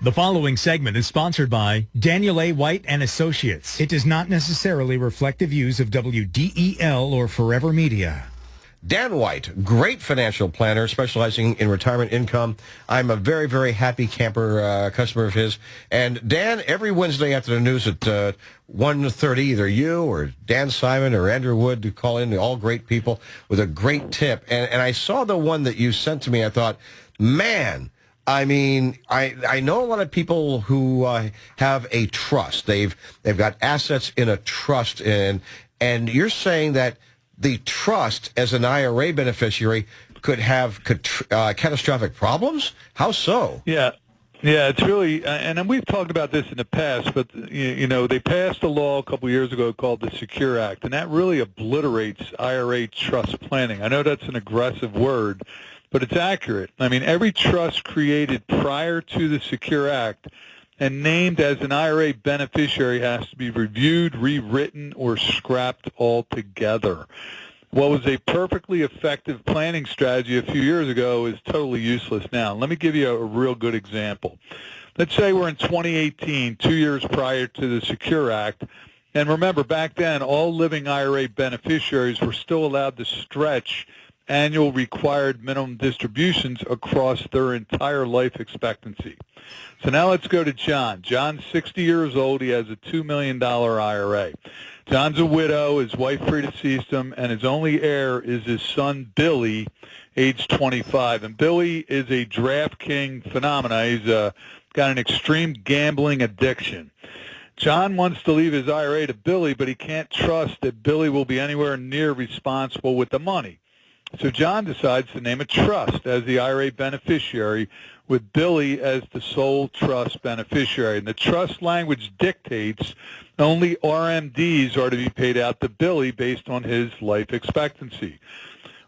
The following segment is sponsored by Daniel A. White and Associates. It does not necessarily reflect the views of WDEL or Forever Media. Dan White, great financial planner specializing in retirement income. I'm a very, very happy camper customer of his. And Dan, every Wednesday after the news at 1:30, either you or Dan Simon or Andrew Wood to call in, all great people with a great tip. And I saw the one that you sent to me. I thought, man, I mean, I know a lot of people who have a trust. They've got assets in a trust, and you're saying that the trust as an IRA beneficiary could have catastrophic problems? How so? Yeah, it's really, and we've talked about this in the past, but, you know, they passed a law a couple years ago called the Secure Act, and that really obliterates IRA trust planning. I know that's an aggressive word, but it's accurate. I mean, every trust created prior to the Secure Act and named as an IRA beneficiary has to be reviewed, rewritten, or scrapped altogether. What was a perfectly effective planning strategy a few years ago is totally useless now. Let me give you a real good example. Let's say we're in 2018, 2 years prior to the Secure Act, and remember, back then, all living IRA beneficiaries were still allowed to stretch annual required minimum distributions across their entire life expectancy. So now let's go to John. John's 60 years old. He has a $2 million IRA. John's a widow. His wife predeceased him, and his only heir is his son, Billy, age 25. And Billy is a DraftKings phenomenon. He's got an extreme gambling addiction. John wants to leave his IRA to Billy, but he can't trust that Billy will be anywhere near responsible with the money. So John decides to name a trust as the IRA beneficiary with Billy as the sole trust beneficiary. And the trust language dictates only RMDs are to be paid out to Billy based on his life expectancy.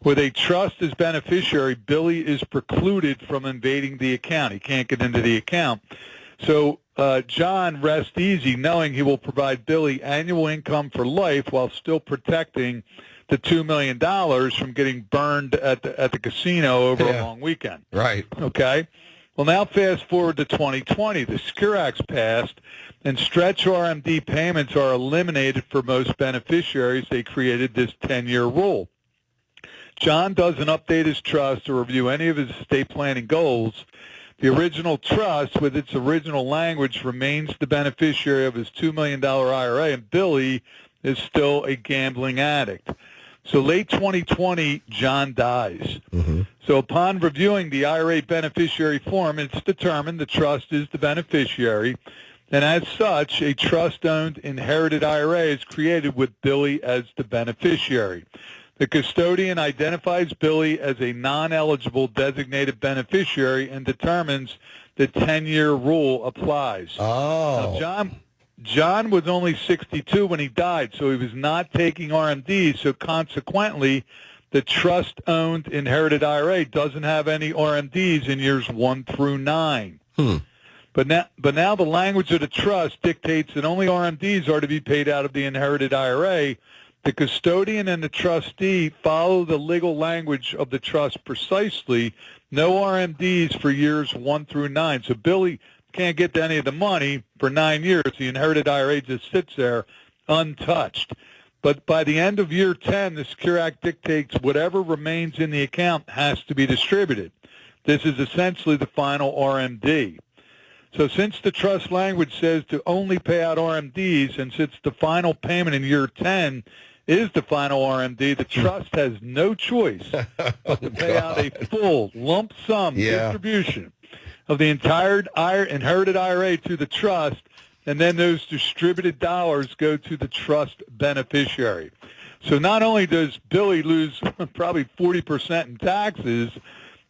With a trust as beneficiary, Billy is precluded from invading the account. He can't get into the account. So John rests easy knowing he will provide Billy annual income for life while still protecting the $2 million from getting burned at the casino over a long weekend. Right. Okay? Well, now fast forward to 2020. The Secure Act's passed, and stretch RMD payments are eliminated for most beneficiaries. They created this 10-year rule. John doesn't update his trust or review any of his estate planning goals. The original trust, with its original language, remains the beneficiary of his $2 million IRA, and Billy is still a gambling addict. So late 2020, John dies. Mm-hmm. So upon reviewing the IRA beneficiary form, it's determined the trust is the beneficiary, and as such, a trust-owned inherited IRA is created with Billy as the beneficiary. The custodian identifies Billy as a non-eligible designated beneficiary and determines the 10-year rule applies. Oh. Now, John was only 62 when he died, so he was not taking RMDs, so consequently, the trust-owned inherited IRA doesn't have any RMDs in years 1 through 9. But now the language of the trust dictates that only RMDs are to be paid out of the inherited IRA. The custodian and the trustee follow the legal language of the trust precisely. No RMDs for years 1 through 9. So Billy can't get to any of the money for 9 years. The inherited IRA just sits there untouched. But by the end of year 10, the Secure Act dictates whatever remains in the account has to be distributed. This is essentially the final RMD. So since the trust language says to only pay out RMDs, and since the final payment in year 10 is the final RMD, the trust has no choice but to pay out a full lump sum distribution of the entire inherited IRA to the trust, and then those distributed dollars go to the trust beneficiary. So not only does Billy lose probably 40% in taxes,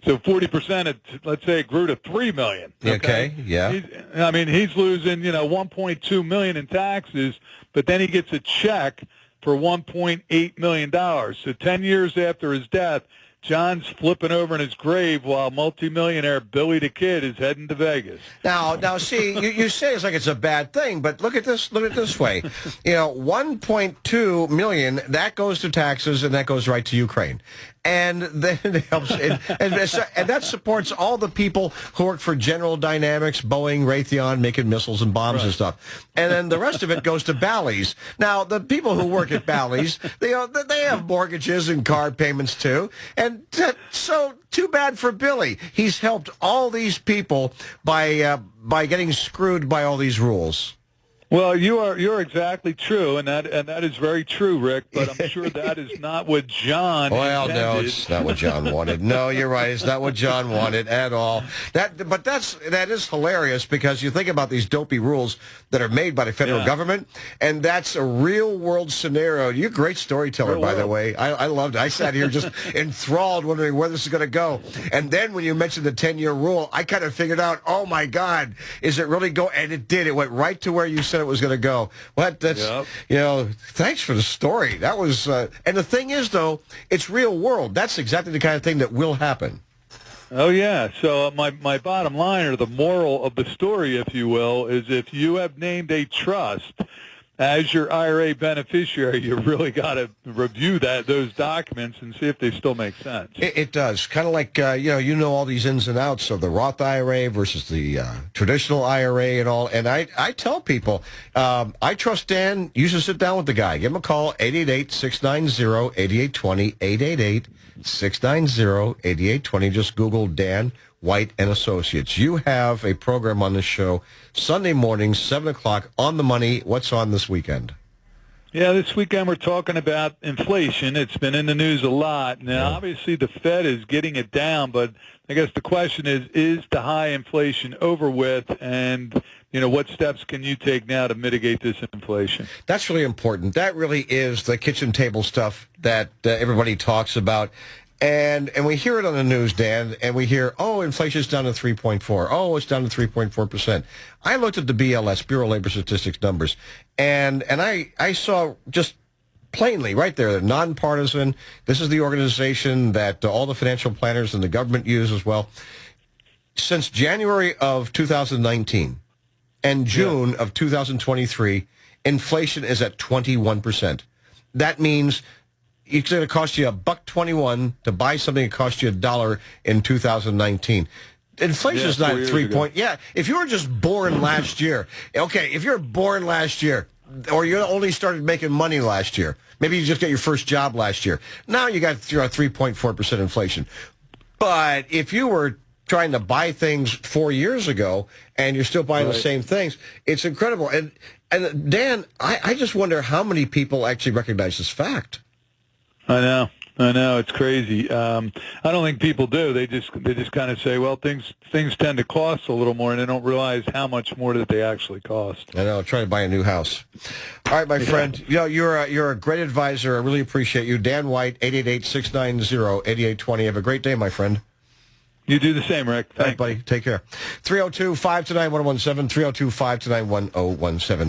so 40%, let's say it grew to $3 million. Okay, yeah. He's losing, $1.2 million in taxes, but then he gets a check for $1.8 million. So 10 years after his death, John's flipping over in his grave while multimillionaire Billy the Kid is heading to Vegas. Now, see, you say it's like it's a bad thing, but look at this way. 1.2 million, that goes to taxes, and that goes right to Ukraine. and then it helps, and that supports all the people who work for General Dynamics, Boeing, Raytheon, making missiles and bombs and stuff. And then the rest of it goes to Bally's. Now, the people who work at Bally's, they have mortgages and car payments too, and so too bad for Billy. He's helped all these people by getting screwed by all these rules. Well, you're exactly true, and that is very true, Rick. But I'm sure that is not what John intended. No, it's not what John wanted. No, you're right. It's not what John wanted at all. But that is hilarious because you think about these dopey rules that are made by the federal government, and that's a real world scenario. You're a great storyteller, by the way. I loved it. I sat here just enthralled, wondering where this is going to go. And then when you mentioned the 10-year rule, I kind of figured out, oh my God, is it really go? And it did. It went right to where you said it was going to go. Thanks for the story. That was, and the thing is, though, it's real world. That's exactly the kind of thing that will happen. Oh, yeah. So my bottom line, or the moral of the story, if you will, is if you have named a trust as your IRA beneficiary, you really got to review those documents and see if they still make sense. It does. Kind of like, you know all these ins and outs of the Roth IRA versus the traditional IRA and all. And I tell people, I trust Dan. You should sit down with the guy. Give him a call, 888-690-8820, 888-690-8820. Just Google Dan White and Associates. You have a program on this show Sunday morning, 7 o'clock, on the money. What's on this weekend? Yeah, this weekend we're talking about inflation. It's been in the news a lot. Now, obviously, the Fed is getting it down, but I guess the question is the high inflation over with? And, what steps can you take now to mitigate this inflation? That's really important. That really is the kitchen table stuff that everybody talks about. And we hear it on the news, Dan, and we hear, inflation's down to 3.4. Oh, it's down to 3.4%. I looked at the BLS, Bureau of Labor Statistics numbers, and I saw just plainly right there, they're nonpartisan. This is the organization that all the financial planners and the government use as well. Since January of 2019 and June of 2023, inflation is at 21%. That means it's going to cost you $1.21 to buy something that cost you $1 in 2019. Inflation is not 3 point. Yeah, if you were just born last year, if you're born last year, or you only started making money last year, maybe you just got your first job last year. Now you got 3.4% inflation. But if you were trying to buy things 4 years ago and you're still buying the same things, it's incredible. And Dan, I just wonder how many people actually recognize this fact. I know, it's crazy. I don't think people do. They just kind of say, well, things tend to cost a little more, and they don't realize how much more that they actually cost. I know. Trying to buy a new house. All right, my friend. You're a great advisor. I really appreciate you, Dan White. 888-690-8820. Have a great day, my friend. You do the same, Rick. Thanks, buddy. Take care. 302-529-1017. 302-529-1017.